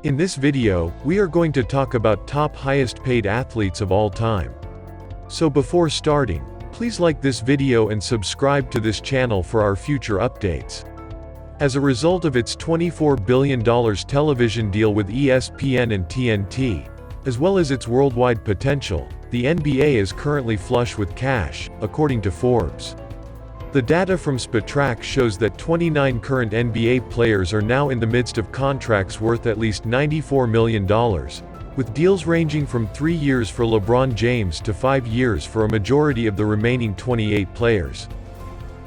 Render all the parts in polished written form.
In this video, we are going to talk about top highest paid athletes of all time. So before starting, please like this video and subscribe to this channel for our future updates. As a result of its $24 billion television deal with ESPN and TNT, as well as its worldwide potential, the NBA is currently flush with cash, according to Forbes. The data from Spotrac shows that 29 current NBA players are now in the midst of contracts worth at least $94 million, with deals ranging from 3 years for LeBron James to 5 years for a majority of the remaining 28 players.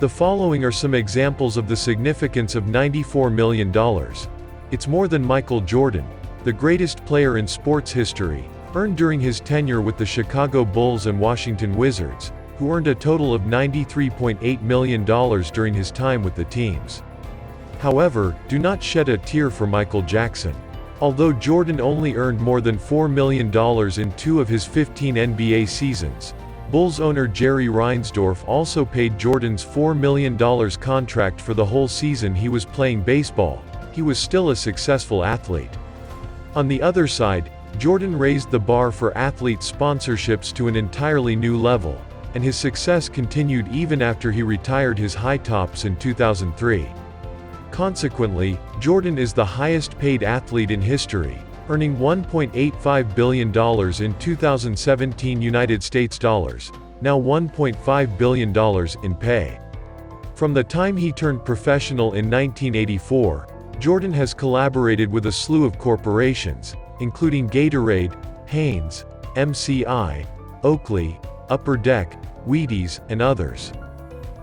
The following are some examples of the significance of $94 million. It's more than Michael Jordan, the greatest player in sports history, earned during his tenure with the Chicago Bulls and Washington Wizards, who earned a total of $93.8 million during his time with the teams. However, do not shed a tear for Michael Jackson. Although Jordan only earned more than $4 million in 2 of his 15 NBA seasons, Bulls owner Jerry Reinsdorf also paid Jordan's $4 million contract for the whole season he was playing baseball. He was still a successful athlete. On the other side, Jordan raised the bar for athlete sponsorships to an entirely new level, and his success continued even after he retired his high tops in 2003. Consequently, Jordan is the highest paid athlete in history, earning $1.85 billion in 2017 United States dollars, now $1.5 billion in pay. From the time he turned professional in 1984, Jordan has collaborated with a slew of corporations, including Gatorade, Hanes, MCI, Oakley, Upper Deck, Wheaties, and others.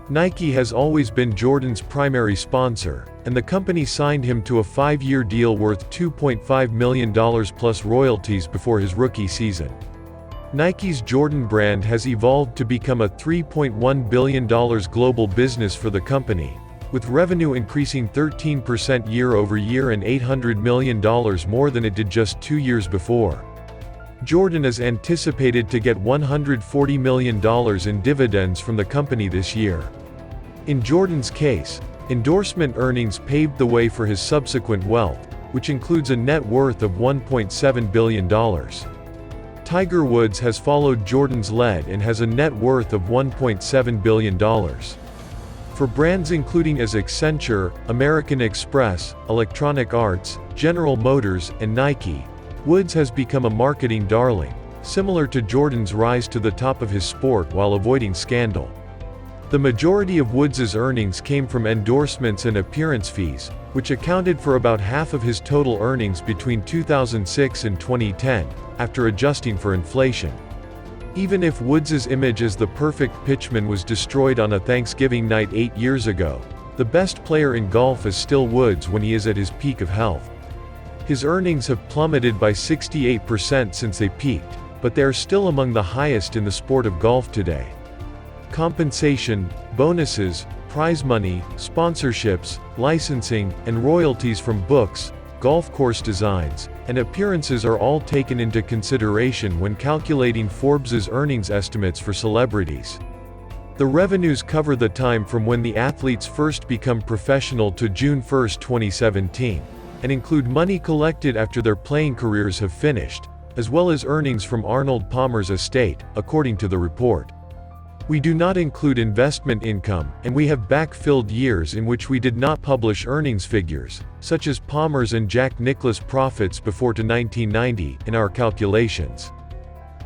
Nike has always been Jordan's primary sponsor, and the company signed him to a 5-year deal worth $2.5 million plus royalties before his rookie season. Nike's Jordan brand has evolved to become a $3.1 billion global business for the company, with revenue increasing 13% year over year and $800 million more than it did just 2 years before. Jordan is anticipated to get $140 million in dividends from the company this year. In Jordan's case, endorsement earnings paved the way for his subsequent wealth, which includes a net worth of $1.7 billion. Tiger Woods has followed Jordan's lead and has a net worth of $1.7 billion. For brands including as Accenture, American Express, Electronic Arts, General Motors, and Nike, Woods has become a marketing darling, similar to Jordan's rise to the top of his sport while avoiding scandal. The majority of Woods' earnings came from endorsements and appearance fees, which accounted for about half of his total earnings between 2006 and 2010, after adjusting for inflation. Even if Woods' image as the perfect pitchman was destroyed on a Thanksgiving night 8 years ago, the best player in golf is still Woods when he is at his peak of health. His earnings have plummeted by 68% since they peaked, but they are still among the highest in the sport of golf today. Compensation, bonuses, prize money, sponsorships, licensing, and royalties from books, golf course designs, and appearances are all taken into consideration when calculating Forbes' earnings estimates for celebrities. The revenues cover the time from when the athletes first become professional to June 1, 2017. And include money collected after their playing careers have finished, as well as earnings from Arnold Palmer's estate, according to the report. We do not include investment income, and we have backfilled years in which we did not publish earnings figures, such as Palmer's and Jack Nicklaus profits before to 1990, in our calculations.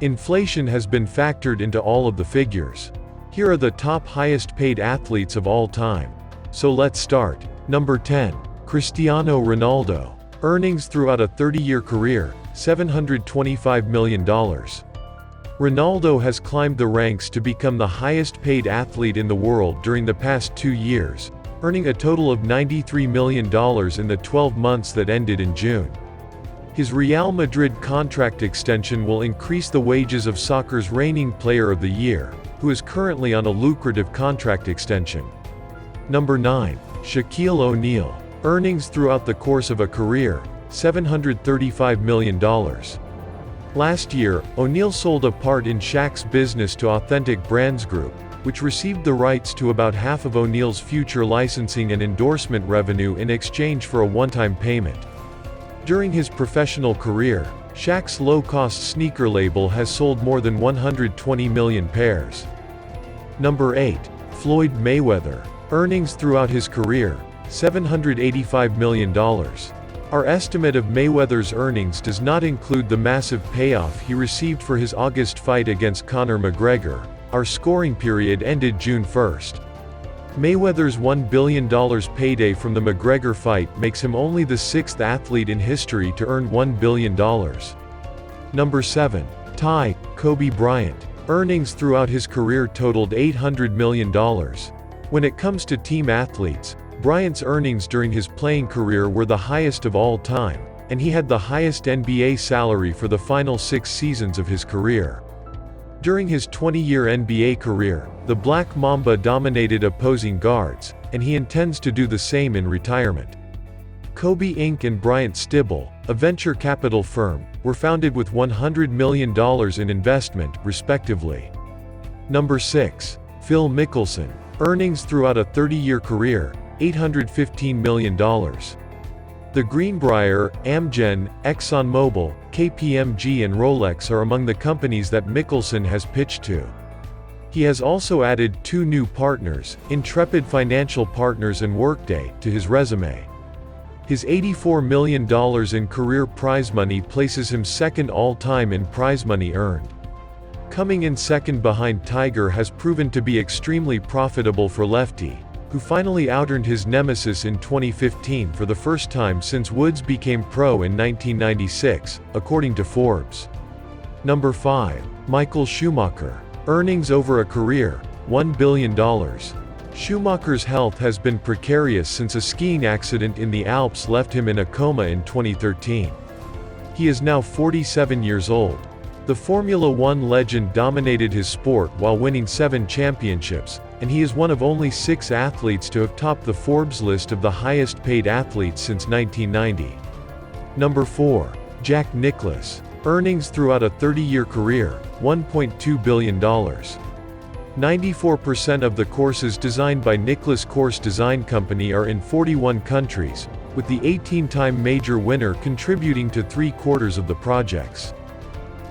Inflation has been factored into all of the figures. Here are the top highest paid athletes of all time. So let's start. Number 10. Cristiano Ronaldo. Earnings throughout a 30-year career, $725 million. Ronaldo has climbed the ranks to become the highest paid athlete in the world during the past 2 years, earning a total of $93 million in the 12 months that ended in June. His Real Madrid contract extension will increase the wages of soccer's reigning Player of the Year, who is currently on a lucrative contract extension. Number 9. Shaquille O'Neal. Earnings throughout the course of a career, $735 million. Last year, O'Neal sold a part in Shaq's business to Authentic Brands Group, which received the rights to about half of O'Neal's future licensing and endorsement revenue in exchange for a one-time payment. During his professional career, Shaq's low-cost sneaker label has sold more than 120 million pairs. Number 8. Floyd Mayweather. Earnings throughout his career, $785 million. Our estimate of Mayweather's earnings does not include the massive payoff he received for his August fight against Conor McGregor. Our scoring period ended June 1st. Mayweather's $1 billion payday from the McGregor fight makes him only the sixth athlete in history to earn $1 billion. Number 7. Kobe Bryant. Earnings throughout his career totaled $800 million. When it comes to team athletes, Bryant's earnings during his playing career were the highest of all time, and he had the highest NBA salary for the final 6 seasons of his career. During his 20-year NBA career, the Black Mamba dominated opposing guards, and he intends to do the same in retirement. Kobe Inc. and Bryant Stibble, a venture capital firm, were founded with $100 million in investment, respectively. Number 6. Phil Mickelson. Earnings throughout a 30-year career, $815 million. The Greenbrier, Amgen, ExxonMobil, KPMG and Rolex are among the companies that Mickelson has pitched to. He has also added 2 new partners, Intrepid Financial Partners and Workday, to his resume. His $84 million in career prize money places him second all-time in prize money earned. Coming in second behind Tiger has proven to be extremely profitable for Lefty, who finally outearned his nemesis in 2015 for the first time since Woods became pro in 1996, according to Forbes. Number 5. Michael Schumacher. Earnings over a career, $1 billion. Schumacher's health has been precarious since a skiing accident in the Alps left him in a coma in 2013. He is now 47 years old. The Formula One legend dominated his sport while winning 7 championships, and he is one of only 6 athletes to have topped the Forbes list of the highest-paid athletes since 1990. Number 4. Jack Nicklaus. Earnings throughout a 30-year career, $1.2 billion. 94% of the courses designed by Nicklaus Course Design Company are in 41 countries, with the 18-time major winner contributing to 3/4 of the projects.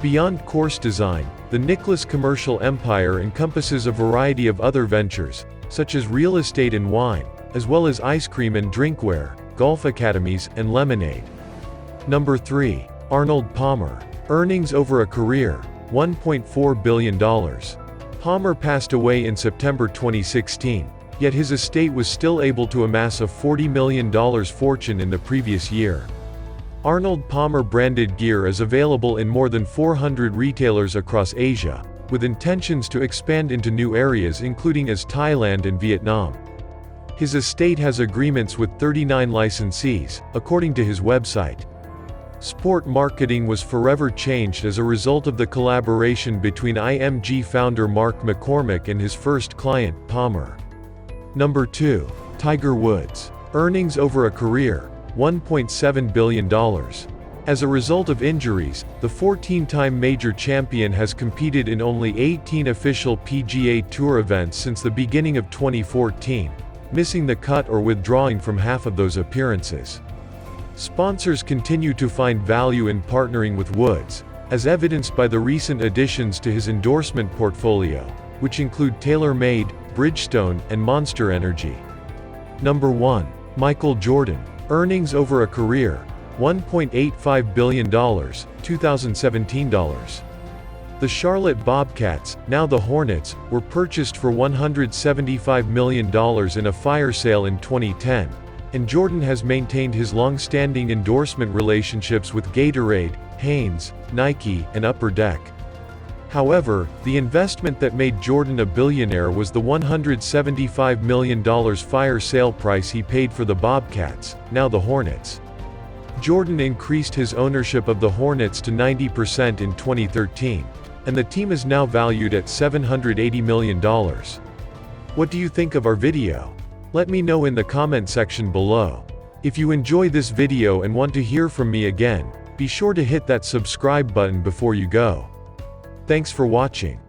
Beyond course design, the Nicklaus commercial empire encompasses a variety of other ventures, such as real estate and wine, as well as ice cream and drinkware, golf academies, and lemonade. Number 3. Arnold Palmer. Earnings over a career, $1.4 billion. Palmer passed away in September 2016, yet his estate was still able to amass a $40 million fortune in the previous year. Arnold Palmer branded gear is available in more than 400 retailers across Asia, with intentions to expand into new areas including as Thailand and Vietnam. His estate has agreements with 39 licensees, according to his website. Sport marketing was forever changed as a result of the collaboration between IMG founder Mark McCormick and his first client, Palmer. Number 2. Tiger Woods. Earnings over a career, $1.7 billion. As a result of injuries, the 14-time major champion has competed in only 18 official PGA Tour events since the beginning of 2014, missing the cut or withdrawing from half of those appearances. Sponsors continue to find value in partnering with Woods, as evidenced by the recent additions to his endorsement portfolio, which include TaylorMade, Bridgestone, and Monster Energy. Number 1. Michael Jordan. Earnings over a career, $1.85 billion, 2017 dollars. The Charlotte Bobcats, now the Hornets, were purchased for $175 million in a fire sale in 2010, and Jordan has maintained his long-standing endorsement relationships with Gatorade, Hanes, Nike, and Upper Deck. However, the investment that made Jordan a billionaire was the $175 million fire sale price he paid for the Bobcats, now the Hornets. Jordan increased his ownership of the Hornets to 90% in 2013, and the team is now valued at $780 million. What do you think of our video? Let me know in the comment section below. If you enjoy this video and want to hear from me again, be sure to hit that subscribe button before you go. Thanks for watching.